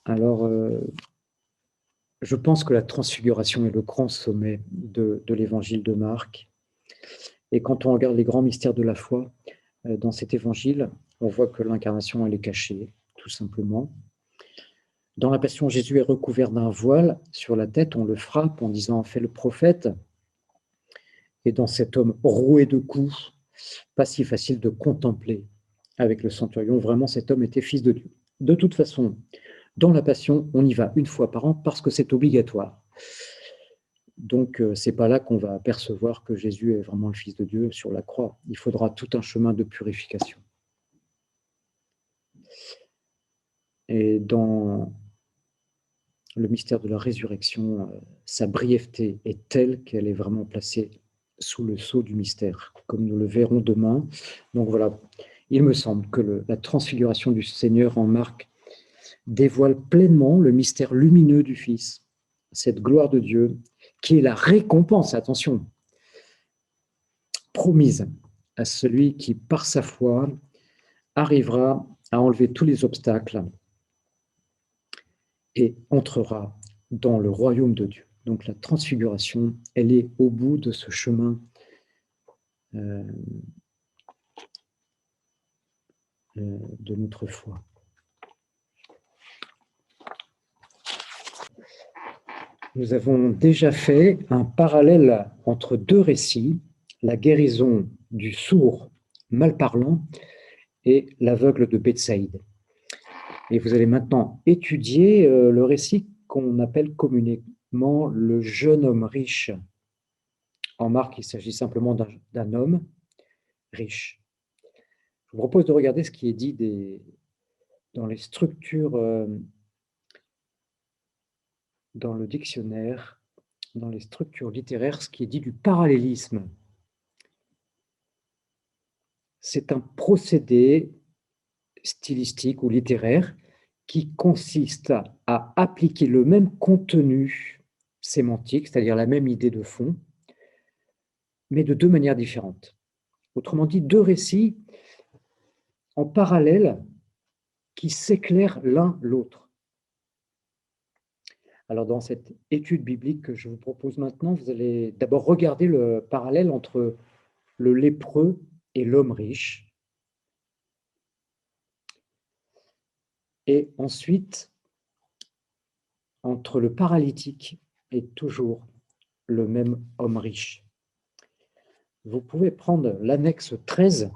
Speaker 1: Alors, je pense que la transfiguration est le grand sommet de l'évangile de Marc. Et quand on regarde les grands mystères de la foi, dans cet évangile, on voit que l'incarnation, elle est cachée, tout simplement. Dans la Passion, Jésus est recouvert d'un voile sur la tête, on le frappe en disant « fais le prophète ». Et dans cet homme roué de coups, pas si facile de contempler avec le centurion, vraiment cet homme était fils de Dieu. De toute façon, dans la Passion, on y va une fois par an parce que c'est obligatoire. Donc, c'est pas là qu'on va apercevoir que Jésus est vraiment le Fils de Dieu sur la croix. Il faudra tout un chemin de purification. Et dans le mystère de la résurrection, sa brièveté est telle qu'elle est vraiment placée sous le sceau du mystère, comme nous le verrons demain. Donc voilà, il me semble que la transfiguration du Seigneur en Marc dévoile pleinement le mystère lumineux du Fils, cette gloire de Dieu, qui est la récompense, attention, promise à celui qui, par sa foi, arrivera à enlever tous les obstacles et entrera dans le royaume de Dieu. Donc la transfiguration, elle est au bout de ce chemin de notre foi. Nous avons déjà fait un parallèle entre deux récits, la guérison du sourd malparlant et l'aveugle de Bethsaïde. Et vous allez maintenant étudier le récit qu'on appelle communément le jeune homme riche. En Marc, il s'agit simplement d'un homme riche. Je vous propose de regarder ce qui est dit dans les structures, dans le dictionnaire, dans les structures littéraires, ce qui est dit du parallélisme. C'est un procédé stylistique ou littéraire qui consiste à appliquer le même contenu sémantique, c'est-à-dire la même idée de fond, mais de deux manières différentes. Autrement dit, deux récits en parallèle qui s'éclairent l'un l'autre. Alors, dans cette étude biblique que je vous propose maintenant, vous allez d'abord regarder le parallèle entre le lépreux et l'homme riche. Et ensuite, entre le paralytique et toujours le même homme riche. Vous pouvez prendre l'annexe 13,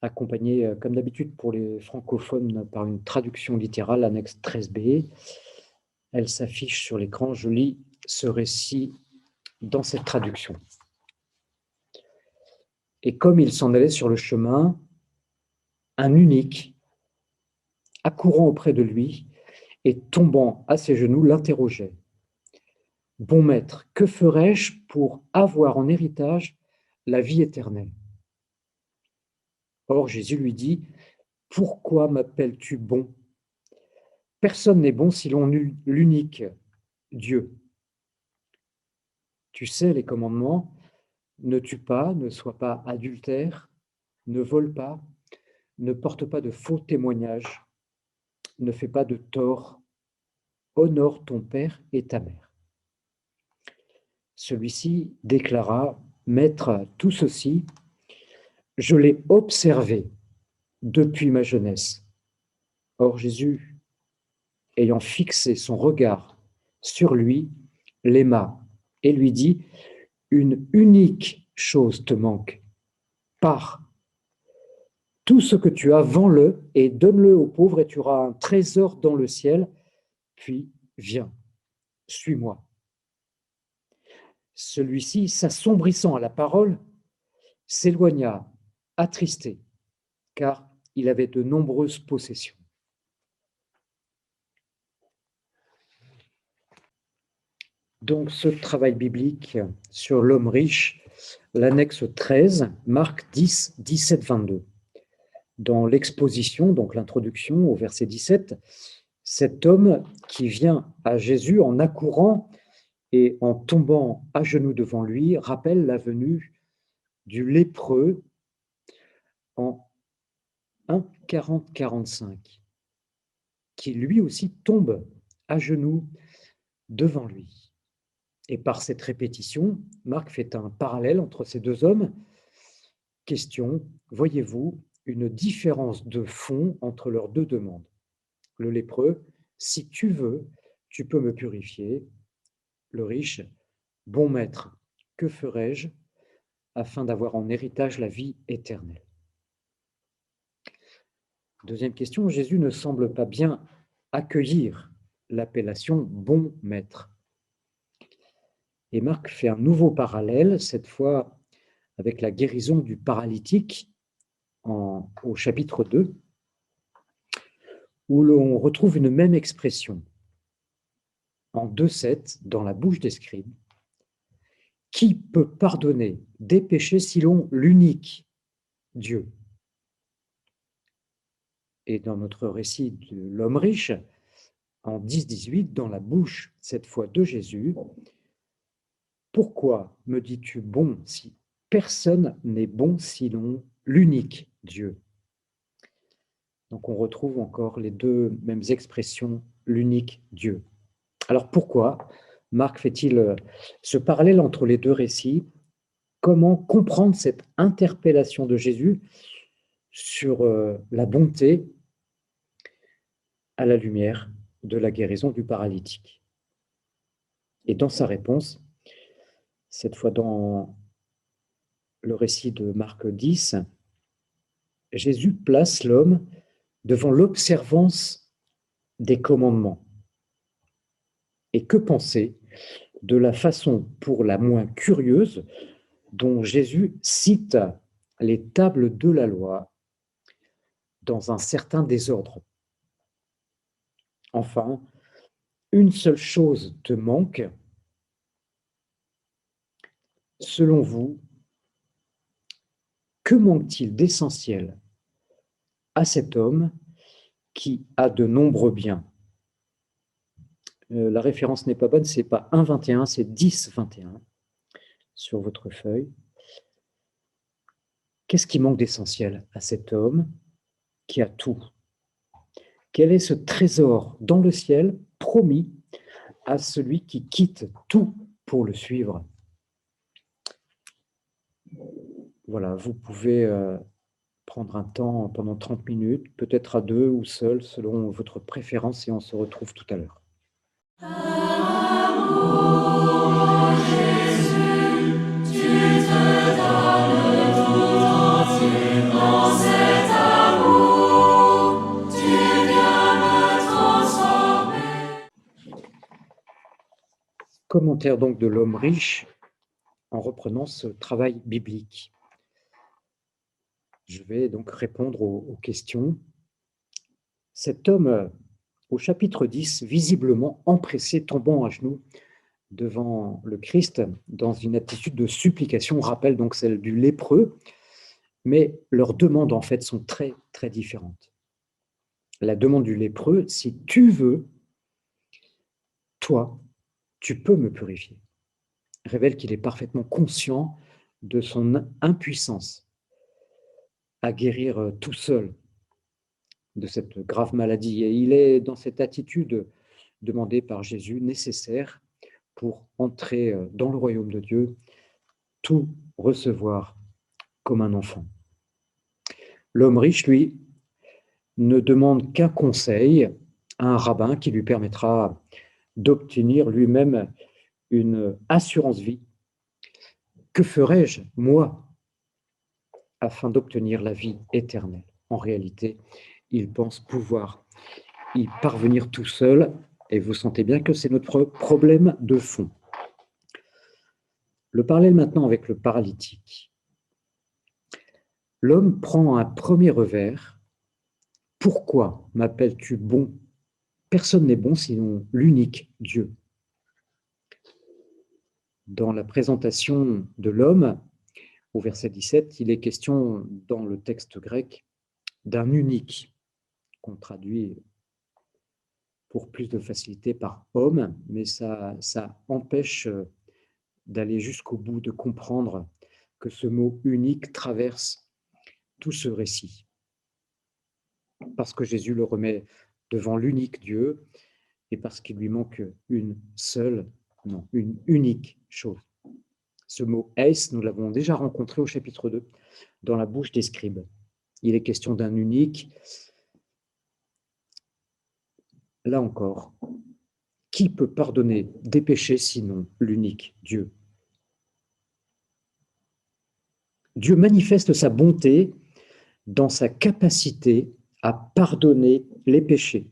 Speaker 1: accompagnée, comme d'habitude pour les francophones, par une traduction littérale, l'annexe 13b. Elle s'affiche sur l'écran. Je lis ce récit dans cette traduction. Et comme il s'en allait sur le chemin, un unique, accourant auprès de lui et tombant à ses genoux, l'interrogeait. « Bon maître, que ferais-je pour avoir en héritage la vie éternelle ?» Or Jésus lui dit, « Pourquoi m'appelles-tu bon ? Personne n'est bon sinon l'unique Dieu. Tu sais les commandements, ne tue pas, ne sois pas adultère, ne vole pas, ne porte pas de faux témoignages, ne fais pas de tort, honore ton père et ta mère. » Celui-ci déclara, « Maître, tout ceci, je l'ai observé depuis ma jeunesse. » Or Jésus, ayant fixé son regard sur lui, l'aima et lui dit, « Une unique chose te manque. Pars. Tout ce que tu as, vends-le et donne-le aux pauvres et tu auras un trésor dans le ciel. Puis viens, suis-moi. » Celui-ci, s'assombrissant à la parole, s'éloigna, attristé, car il avait de nombreuses possessions. Donc, ce travail biblique sur l'homme riche, l'annexe 13, Marc 10, 17, 22. Dans l'exposition, donc l'introduction au verset 17, cet homme qui vient à Jésus en accourant et en tombant à genoux devant lui rappelle la venue du lépreux en 1, 40, 45, qui lui aussi tombe à genoux devant lui. Et par cette répétition, Marc fait un parallèle entre ces deux hommes. Question, voyez-vous une différence de fond entre leurs deux demandes? Le lépreux, si tu veux, tu peux me purifier. Le riche, bon maître, que ferais-je afin d'avoir en héritage la vie éternelle? Deuxième question, Jésus ne semble pas bien accueillir l'appellation bon maître. Et Marc fait un nouveau parallèle, cette fois avec la guérison du paralytique au chapitre 2, où l'on retrouve une même expression en 2,7 dans la bouche des scribes. Qui peut pardonner des péchés sinon l'unique Dieu? Et dans notre récit de l'homme riche, en 10-18, dans la bouche, cette fois de Jésus, pourquoi me dis-tu bon si personne n'est bon sinon l'unique Dieu? Donc on retrouve encore les deux mêmes expressions, l'unique Dieu. Alors pourquoi Marc fait-il ce parallèle entre les deux récits? comment comprendre cette interpellation de Jésus sur la bonté à la lumière de la guérison du paralytique. Et dans sa réponse, cette fois dans le récit de Marc 10, Jésus place l'homme devant l'observance des commandements. Et que penser de la façon pour la moins curieuse dont Jésus cite les tables de la loi dans un certain désordre. Enfin, une seule chose te manque. Selon vous, que manque-t-il d'essentiel à cet homme qui a de nombreux biens? La référence n'est pas bonne, c'est pas 1,21, c'est 10,21 sur votre feuille. Qu'est-ce qui manque d'essentiel à cet homme qui a tout? Quel est ce trésor dans le ciel promis à celui qui quitte tout pour le suivre? Voilà, vous pouvez prendre un temps pendant 30 minutes, peut-être à deux ou seul, selon votre préférence, et on se retrouve tout à l'heure. Commentaire donc de l'homme riche en reprenant ce travail biblique. Je vais donc répondre aux questions. Cet homme, au chapitre 10, visiblement empressé, tombant à genoux devant le Christ, dans une attitude de supplication, rappelle donc celle du lépreux, mais leurs demandes en fait sont très, très différentes. La demande du lépreux, si tu veux, toi, tu peux me purifier, révèle qu'il est parfaitement conscient de son impuissance à guérir tout seul de cette grave maladie. Et il est dans cette attitude demandée par Jésus nécessaire pour entrer dans le royaume de Dieu, tout recevoir comme un enfant. L'homme riche, lui, ne demande qu'un conseil à un rabbin qui lui permettra d'obtenir lui-même une assurance vie. Que ferais-je, moi, afin d'obtenir la vie éternelle? En réalité, il pense pouvoir y parvenir tout seul, et vous sentez bien que c'est notre problème de fond. Le parallèle maintenant avec le paralytique. L'homme prend un premier revers. Pourquoi m'appelles-tu bon? Personne n'est bon sinon l'unique Dieu. Dans la présentation de l'homme, au verset 17, il est question dans le texte grec d'un unique, qu'on traduit pour plus de facilité par homme, mais ça empêche d'aller jusqu'au bout, de comprendre que ce mot unique traverse tout ce récit. Parce que Jésus le remet devant l'unique Dieu et parce qu'il lui manque une unique chose. Ce mot « eis », nous l'avons déjà rencontré au chapitre 2, dans la bouche des scribes. Il est question d'un unique. Là encore, qui peut pardonner des péchés sinon l'unique Dieu? Dieu manifeste sa bonté dans sa capacité à pardonner les péchés.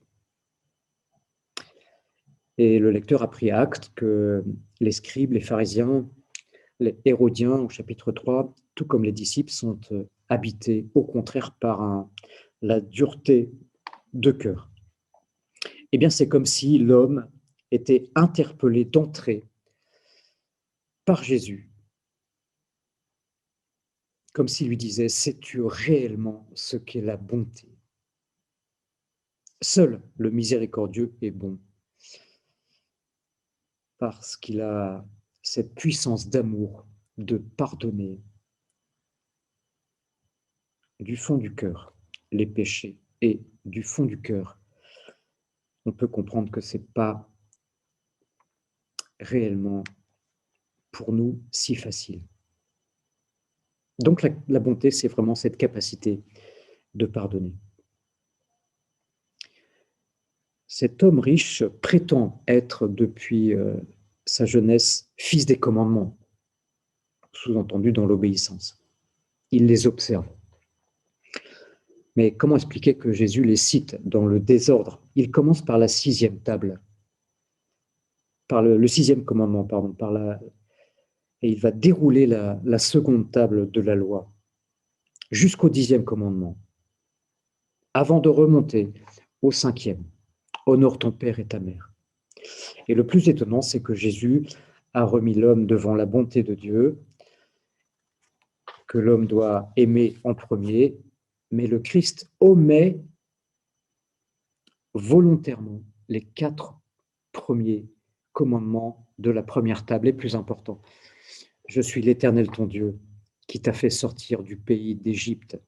Speaker 1: Et le lecteur a pris acte que les scribes, les pharisiens, les hérodiens au chapitre 3, tout comme les disciples, sont habités au contraire par la dureté de cœur. Eh bien, c'est comme si l'homme était interpellé d'entrée par Jésus, comme s'il lui disait « Sais-tu réellement ce qu'est la bonté ?» Seul le miséricordieux est bon, parce qu'il a cette puissance d'amour, de pardonner du fond du cœur les péchés. Et du fond du cœur, on peut comprendre que ce n'est pas réellement pour nous si facile. Donc la bonté, c'est vraiment cette capacité de pardonner. Cet homme riche prétend être depuis sa jeunesse fils des commandements, sous-entendu dans l'obéissance. Il les observe. Mais comment expliquer que Jésus les cite dans le désordre? Il commence par la 6e table, par le 6e commandement, pardon, et il va dérouler la seconde table de la loi jusqu'au 10e commandement, avant de remonter au 5e. Honore ton père et ta mère. Et le plus étonnant, c'est que Jésus a remis l'homme devant la bonté de Dieu, que l'homme doit aimer en premier, mais le Christ omet volontairement les 4 premiers commandements de la première table, les plus importants. Je suis l'Éternel ton Dieu, qui t'a fait sortir du pays d'Égypte.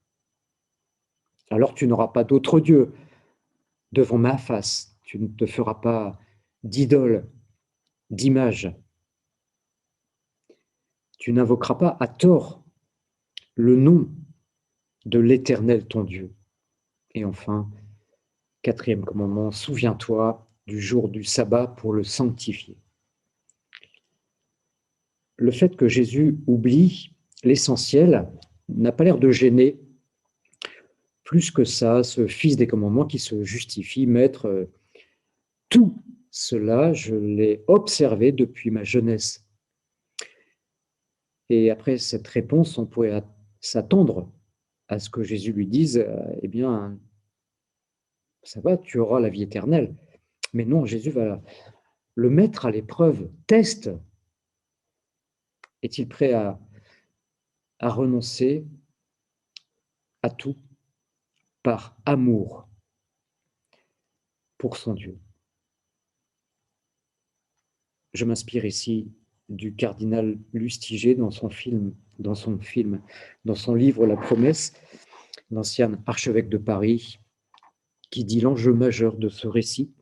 Speaker 1: Alors tu n'auras pas d'autre Dieu devant ma face. Tu ne te feras pas d'idole, d'image. Tu n'invoqueras pas à tort le nom de l'Éternel ton Dieu. Et enfin, 4e commandement, souviens-toi du jour du sabbat pour le sanctifier. Le fait que Jésus oublie l'essentiel n'a pas l'air de gêner plus que ça, ce fils des commandements qui se justifie, maître, tout cela, je l'ai observé depuis ma jeunesse. Et après cette réponse, on pourrait s'attendre à ce que Jésus lui dise, eh bien, ça va, tu auras la vie éternelle. Mais non, Jésus va le mettre à l'épreuve. Teste. Est-il prêt à renoncer à tout par amour pour son Dieu? Je m'inspire ici du cardinal Lustiger dans son livre La Promesse, l'ancien archevêque de Paris, qui dit l'enjeu majeur de ce récit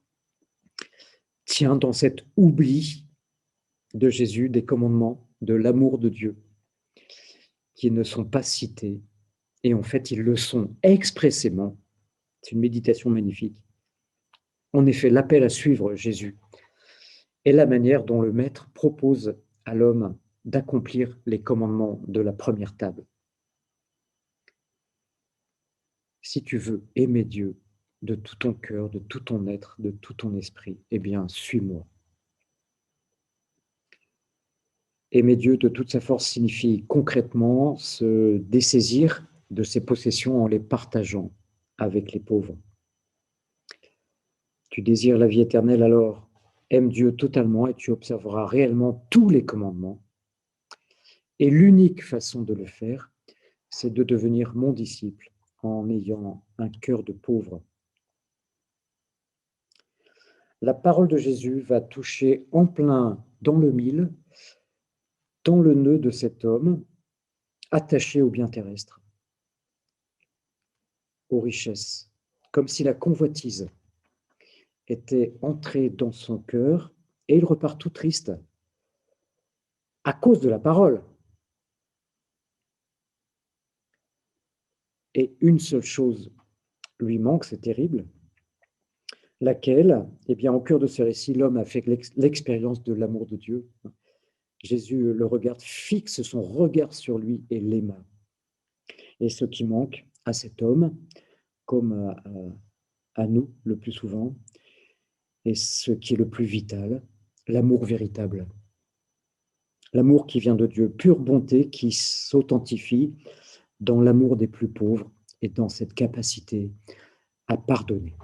Speaker 1: tient dans cet oubli de Jésus des commandements, de l'amour de Dieu, qui ne sont pas cités, et en fait ils le sont expressément. C'est une méditation magnifique. En effet, l'appel à suivre Jésus est la manière dont le Maître propose à l'homme d'accomplir les commandements de la première table. Si tu veux aimer Dieu de tout ton cœur, de tout ton être, de tout ton esprit, eh bien, suis-moi. Aimer Dieu de toute sa force signifie concrètement se dessaisir de ses possessions en les partageant avec les pauvres. Tu désires la vie éternelle, alors aime Dieu totalement et tu observeras réellement tous les commandements. Et l'unique façon de le faire, c'est de devenir mon disciple en ayant un cœur de pauvre. La parole de Jésus va toucher en plein dans le mille, dans le nœud de cet homme, attaché aux biens terrestres, aux richesses, comme si la convoitise était entrée dans son cœur, et il repart tout triste à cause de la parole. Et une seule chose lui manque, c'est terrible, laquelle, eh bien, au cœur de ce récit, l'homme a fait l'expérience de l'amour de Dieu. Jésus le regarde, fixe son regard sur lui et l'aima. Et ce qui manque à cet homme, comme à nous le plus souvent, et ce qui est le plus vital, l'amour véritable. L'amour qui vient de Dieu, pure bonté qui s'authentifie dans l'amour des plus pauvres et dans cette capacité à pardonner.